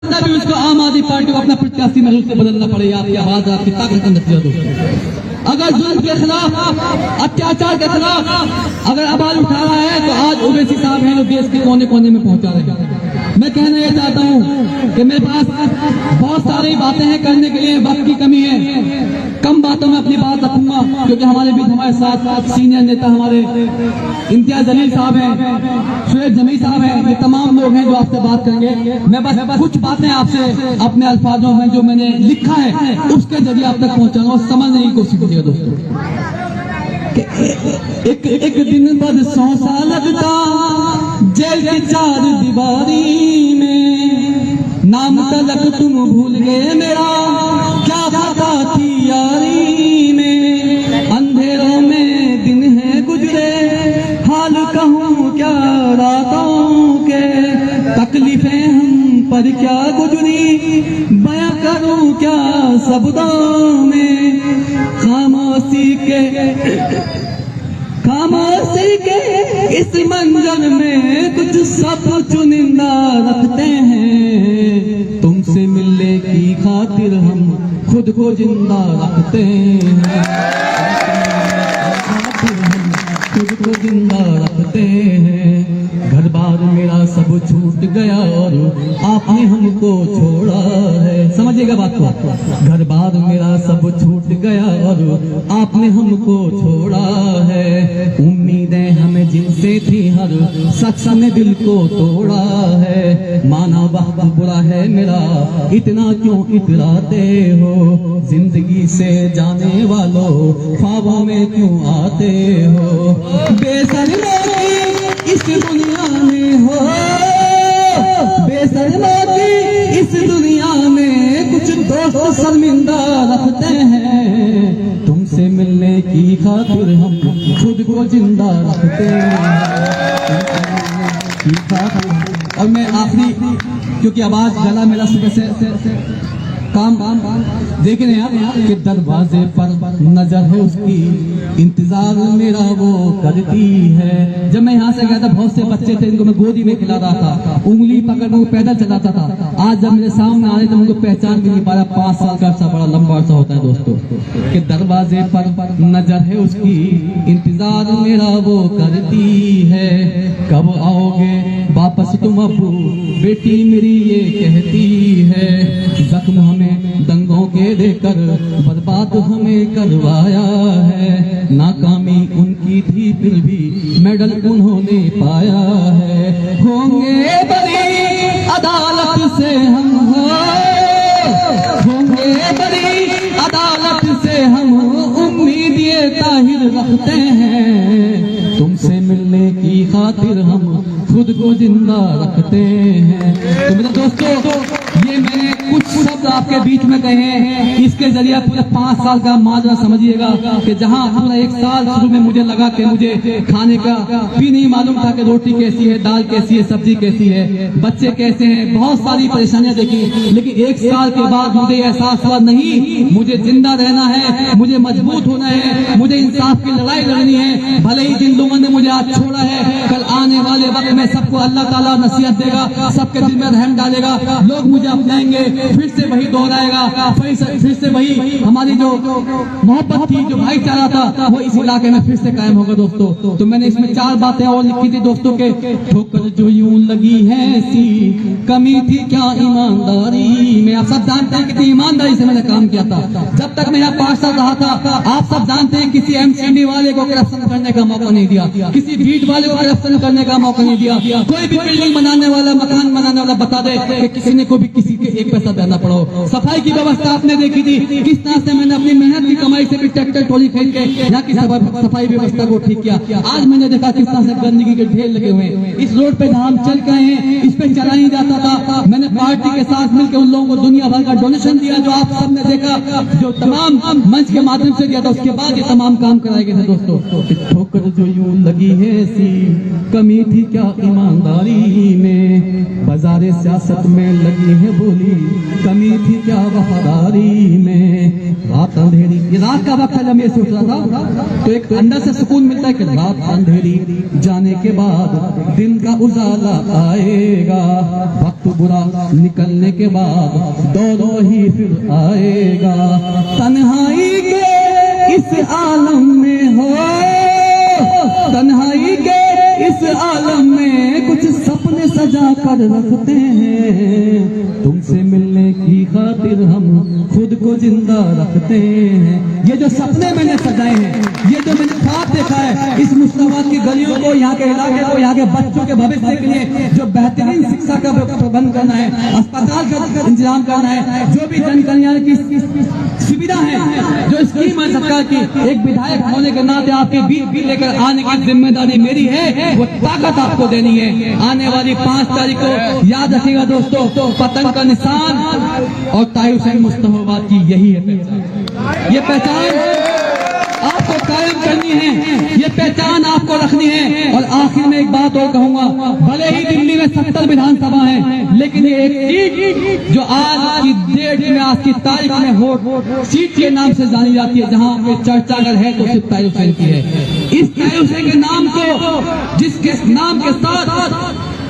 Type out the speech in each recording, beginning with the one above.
भी उसको आम आदमी पार्टी को अपना प्रत्याशी महसूस से बदलना पड़ेगा। आपकी आवाज, आपकी ताकत का नतीजा दोस्तों। अगर जुल्म के खिलाफ, अत्याचार के खिलाफ अगर आवाज उठा रहा है तो आज ओवैसी साहब हैं जो देश के कोने कोने में पहुंचा रहे हैं। मैं कहना ये चाहता हूं कि मेरे पास बहुत सारी बातें हैं करने के लिए, वक्त की कमी है। कम बातों में अपनी बात रखूंगा क्योंकि हमारे बीच हमारे साथ सीनियर नेता हमारे इम्तियाज जलील साहब हैं, शुएब जमी साहब हैं, ये तमाम लोग हैं जो आपसे बात करेंगे। मैं बस कुछ बातें आपसे अपने अल्फाजों में जो मैंने लिखा है उसके जरिए आप तक पहुंचाऊंगा और समझने की कोशिश कीजिएगा दोस्तों। एक दिन बाद 100 साल लगता जेल की 4 दीवारी में, नाम तलक तुम भूल गए मेरा, क्या पता थी यारी में। अंधेरों में दिन है गुजरे, हाल कहूँ क्या रातों के, तकलीफें हम पर क्या गुजरी, बयां करूँ क्या शब्दों में। खामोशी के इस मंजर में कुछ सब चुनिंदा रखते हैं, तुमसे मिलने की खातिर हम खुद को जिंदा रखते हैं, खुद को जिंदा रखते हैं। घर बार मेरा सब छूट गया और आपने हमको छोड़ा है। समझिएगा बात को। घर बार मेरा सब छूट गया और आपने हमको छोड़ा है। उम्मीदें हमें जिनसे थी हर शख्स ने दिल को तोड़ा है। माना वक्त बुरा है मेरा, इतना क्यों इतराते हो, जिंदगी से जाने वालों ख्वाबों में क्यों आते हो। बेसरमो इस दुनिया में हो, बेसरमो की इस दुनिया में कुछ दोस्त शर्मिंदा रखते हैं, तुमसे मिलने की खातिर हम खुद को जिंदा रखते हैं। और मैं आखिरी, क्योंकि आवाज गला मेरा सुबह से काम देख रहे हैं कि दरवाजे पर नजर है उसकी, इंतजार मेरा वो करती है। जब मैं यहाँ से गया था बहुत से बच्चे थे, इनको मैं गोदी में खिला रहा था, उंगली पकड़ वो पैदल चलाता था। आज जब मेरे सामने आ रहे थे उनको पहचान भी नहीं पा रहा। 5 साल का अर्सा बड़ा लंबा अर्सा होता है दोस्तों। कि दरवाजे पर नजर है उसकी, इंतजार मेरा वो करती है, कब आओगे वापस तुम अबू, बेटी मेरी ये कहती है। जख्म हमें दंगों के देकर बर्बाद हमें करवाया है, नाकामी उनकी थी फिर भी मेडल उन्होंने पाया है। होंगे बड़ी अदालत से हम, होंगे बड़ी अदालत से हम, उम्मीद ये ताहिर रखते हैं, तुमसे मिलने की खातिर हम खुद को जिंदा रखते हैं। तो मेरे दोस्तों, ये मैंने कुछ शब्द आपके बीच में कहे हैं, इसके जरिए पूरे 5 साल का माजरा समझिएगा कि जहां पूरा 1 साल शुरू में मुझे लगा कि मुझे खाने का भी नहीं मालूम था कि रोटी कैसी है, दाल कैसी है, सब्जी कैसी है, बच्चे कैसे हैं, बहुत सारी परेशानियां देखी। लेकिन 1 साल के बाद मुझे एहसास हुआ नहीं, मुझे जिंदा रहना है, मुझे मजबूत होना है, मुझे इंसाफ की लड़ाई लड़नी है। भले ही जिन लोगों ने मुझे आज छोड़ा है, कल आने वाले वक्त में सबको अल्लाह ताला नसीहत देगा, सबके दिल में रहम डालेगा, लोग मुझे अपनाएंगे, फिर से वही दोहराएगा, फिर से वही हमारी जो मोहब्बत थी, जो भाईचारा था, वो इस इलाके में फिर से कायम होगा दोस्तों। तो मैंने इसमें 4 बातें और लिखी थी दोस्तों के, ठोकर जो यूं लगी है ऐसी, कमी थी क्या ईमानदारी में। आप सब जानते हैं कितनी ईमानदारी से मैंने काम किया था। जब तक मैं यहाँ 5 साल रहा था, आप सब जानते हैं किसी एमसीडी वाले को करप्शन करने का मौका नहीं दिया, किसी बीट वाले को करप्शन करने का मौका नहीं दिया। कोई भी बिल्डिंग बनाने वाला, मकान बनाने वाला बता दे कि किसी ने को भी किसी के 1 पैसा देना पड़ा हो। सफाई की व्यवस्था आपने देखी थी, किस तरह से मैंने अपनी मेहनत की कमाई से भी ट्रैक्टर ट्रॉली खरीद के यहाँ की सफाई व्यवस्था को ठीक किया। आज मैंने देखा किस तरह से गंदगी के ढेर लगे हुए हैं। इस रोड पे जहाँ हम चल के आए हैं, इस पे चला ही जाता था। मैंने पार्टी के साथ मिलकर उन लोगों को दुनिया भर का डोनेशन दिया, जो आप सबने देखा, जो तमाम मंच के माध्यम से दिया था। उसके बाद ये तमाम काम कराए गए थे दोस्तों। ठोकर जो यूं लगी है ऐसी, कमी थी क्या ईमानदारी में, बाजारे सियासत में लगी है बोली, कमी थी क्या वफादारी में। रात अंधेरी, ये रात का वक्त है जब मैं सोच रहा था, तो एक अंदर से सुकून मिलता है कि रात अंधेरी जाने के बाद दिन का उजाला आएगा, वक्त बुरा निकलने के बाद दोनों ही फिर आएगा। तन्हाई के इस आलम में हो, तन्हाई के इस आलम में कुछ सपने सजा कर रखते हैं, तुमसे मिलने की खातिर हम खुद को जिंदा रखते हैं। ये जो सपने मैंने सजाए हैं, ये जो मैंने ख्वाब देखा है, इस मुस्तफा की गलियों को, यहाँ के इलाके को, यहाँ के बच्चों के भविष्य के लिए जो बेहतरीन शिक्षा का प्रबंध करना है, अस्पताल का इंतजाम करना है, जो भी जन कल्याण की सुविधा है, जो स्कीम है सरकार की, एक विधायक होने के नाते आपके बीच भी लेकर आने की जिम्मेदारी मेरी है, वो ताकत आपको देनी है। आने वाली 5 तारीख को याद रखिएगा दोस्तों, पतंग का निशान और तायु हुसैन मुस्तफाबाद की यही है पहचान। ये पहचान आपको कायम करनी है, ये पहचान आपको रखनी है। और आखिर में एक बात और कहूंगा, भले ही दिल्ली में 70 विधानसभा है, लेकिन ये एक सीट जो आज की डेट में, आज की तारीख में वोट सीट के नाम से जानी जाती है, जहां पे चर्चा अगर है तो सिर्फ तायु हुसैन की है। इस तायु हुसैन के नाम को, जिसके नाम के साथ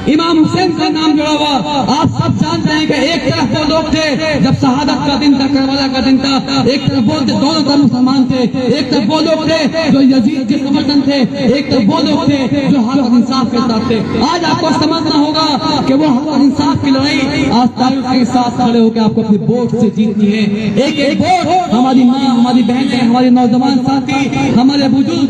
इमाम हुसैन का नाम जुड़ा हुआ, आप सब जानते हैं कि एक तरफ वो लोग थे जब शहादत का दिन था, करबला का दिन था, एक तरफ वो दोनों तरफ मुसलमान थे, एक तरफ वो लोग थे जो यजीद के समर्थन थे, एक तरफ वो लोग थे जो हक और इंसाफ के साथ थे। आज आपको समझना होगा कि वो हक और इंसाफ की लड़ाई आज तायु के साथ खड़े होकर आपको अपनी वोट से जीतनी है। एक एक वोट हमारी माँ, हमारी बहनें, हमारे नौजवान साथी, हमारे बुजुर्ग,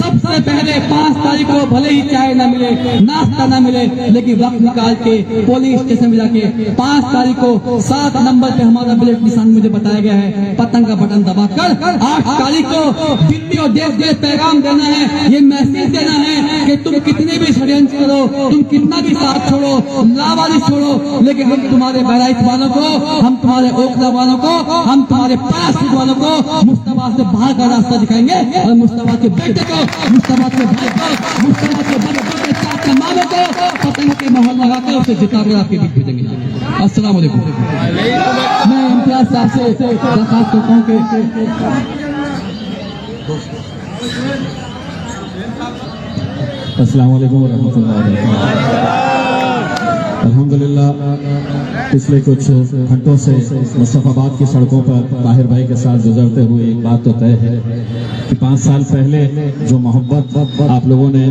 सबसे पहले 5 तारीख को भले ही चाय न मिले, नाश्ता न मिले, लेकिन वक्त निकाल के पुलिस स्टेशन में जाके 5 तारीख को 7 नंबर पे हमारा ब्लेड निशान मुझे बताया गया है, पतंग का बटन दबाकर 8 तारीख को दिल्ली और देश के पैगाम देना है, ये मैसेज देना है कि तुम कितने भी षड्यंत्र करो, तुम कितना भी साथ छोड़ो, लावारिस छोड़ो, लेकिन हम तुम्हारे बहराइच वालों को, हम तुम्हारे ओखला वालों को, हम तुम्हारे पास वालों को मुस्तफा से बाहर का रास्ता दिखाएंगे और मुस्तफा के बेटे को, मुस्तफा के भाई को, मुस्तफा के बच्चों के साथ मामों को पतंग के माहौल लगाकर उसे जिताकर आपके बीच भेजेंगे। अस्सलाम वालेकुम। मैं इम्तियाज साहब से दरखास्त करता हूँ कि अस्सलाम वालेकुम रहमतुल्लाह। अल्हम्दुलिल्लाह पिछले कुछ घंटों से मुस्तफाबाद की सड़कों पर ताहिर भाई के साथ गुजरते हुए एक बात तो तय है कि 5 साल पहले जो मोहब्बत आप लोगों ने